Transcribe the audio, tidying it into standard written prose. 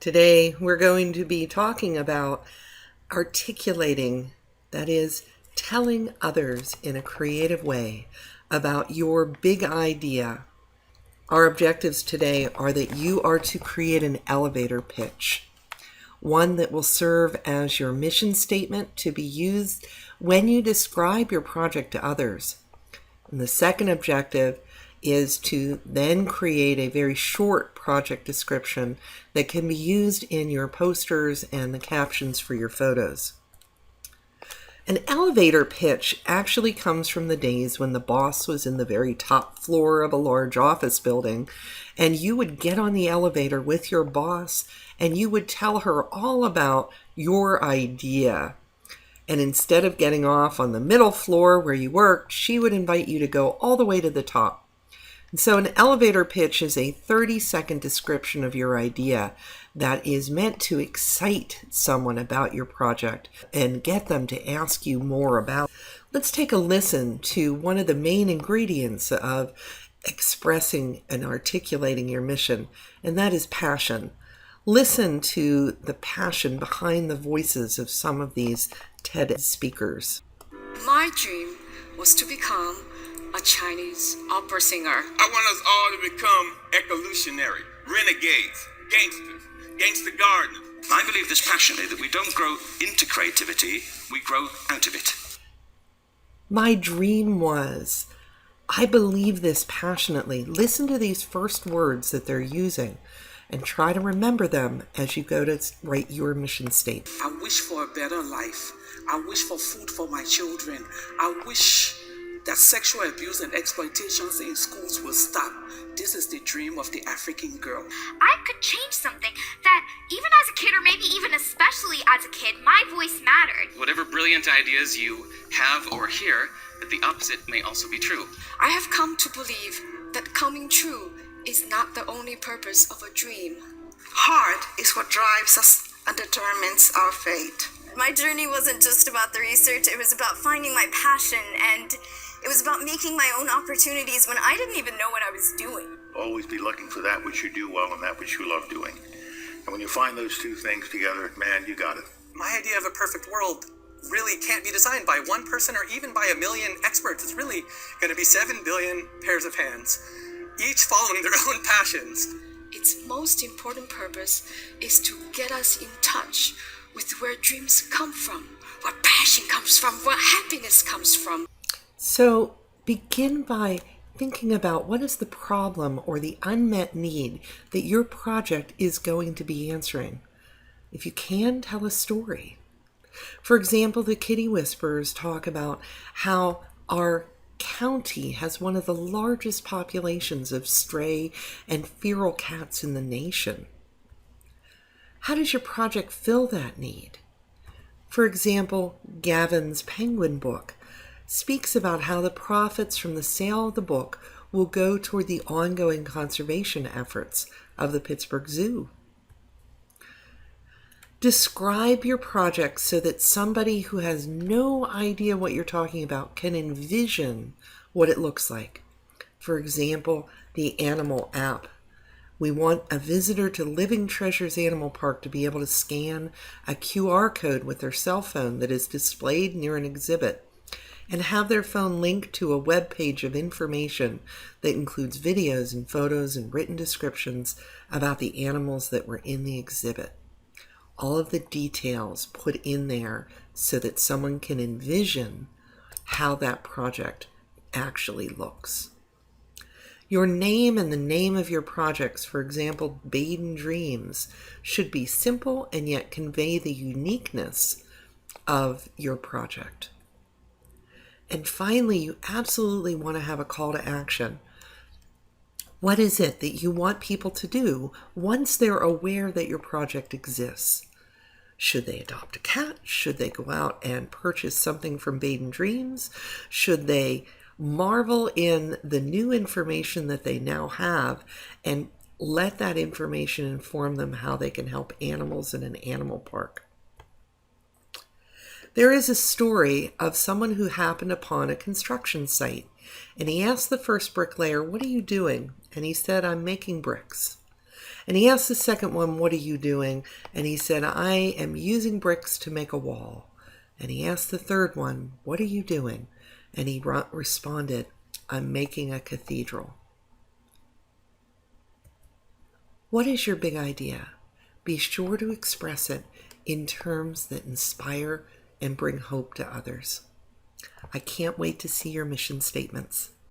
Today we're going to be talking about articulating, that is, telling others in a creative way about your big idea. Our objectives today are that you are to create an elevator pitch, one that will serve as your mission statement to be used when you describe your project to others. And the second objective is to then create a very short project description that can be used in your posters and the captions for your photos. An elevator pitch actually comes from the days when the boss was in the very top floor of a large office building, and you would get on the elevator with your boss and you would tell her all about your idea. And instead of getting off on the middle floor where you worked, she would invite you to go all the way to the top. And so an elevator pitch is a 30-second description of your idea that is meant to excite someone about your project and get them to ask you more about it. Let's take a listen to one of the main ingredients of expressing and articulating your mission, and that is passion. Listen to the passion behind the voices of some of these TED speakers. My dream was to become a Chinese opera singer. I want us all to become evolutionary, renegades, gangsters, gangster gardeners. I believe this passionately that we don't grow into creativity, we grow out of it. My dream was. I believe this passionately. Listen to these first words that they're using and try to remember them as you go to write your mission statement. I wish for a better life. I wish for food for my children. I wish that sexual abuse and exploitations in schools will stop. This is the dream of the African girl. I could change something that, even as a kid, or maybe even especially as a kid, my voice mattered. Whatever brilliant ideas you have or hear, that the opposite may also be true. I have come to believe that coming true is not the only purpose of a dream. Heart is what drives us and determines our fate. My journey wasn't just about the research, it was about finding my passion, and it was about making my own opportunities when I didn't even know what I was doing. Always be looking for that which you do well and that which you love doing. And when you find those two things together, man, you got it. My idea of a perfect world really can't be designed by one person or even by a million experts. It's really going to be 7 billion pairs of hands, each following their own passions. Its most important purpose is to get us in touch with where dreams come from, where passion comes from, where happiness comes from. So begin by thinking about what is the problem or the unmet need that your project is going to be answering. If you can, tell a story. For example, the Kitty Whisperers talk about how our county has one of the largest populations of stray and feral cats in the nation. How does your project fill that need? For example, Gavin's Penguin book speaks about how the profits from the sale of the book will go toward the ongoing conservation efforts of the Pittsburgh Zoo. Describe your project so that somebody who has no idea what you're talking about can envision what it looks like. For example, the animal app. We want a visitor to Living Treasures Animal Park to be able to scan a QR code with their cell phone that is displayed near an exhibit and have their phone linked to a web page of information that includes videos and photos and written descriptions about the animals that were in the exhibit. All of the details put in there so that someone can envision how that project actually looks. Your name and the name of your projects, for example, Baden Dreams, should be simple and yet convey the uniqueness of your project. And finally, you absolutely want to have a call to action. What is it that you want people to do once they're aware that your project exists? Should they adopt a cat? Should they go out and purchase something from Baden Dreams? Should they marvel in the new information that they now have and let that information inform them how they can help animals in an animal park? There is a story of someone who happened upon a construction site, and he asked the first bricklayer, "What are you doing?" And he said, "I'm making bricks." And he asked the second one, what are you doing? And he said, I am using bricks to make a wall. And he asked the third one, what are you doing? And he responded, I'm making a cathedral. What is your big idea? Be sure to express it in terms that inspire and bring hope to others. I can't wait to see your mission statements.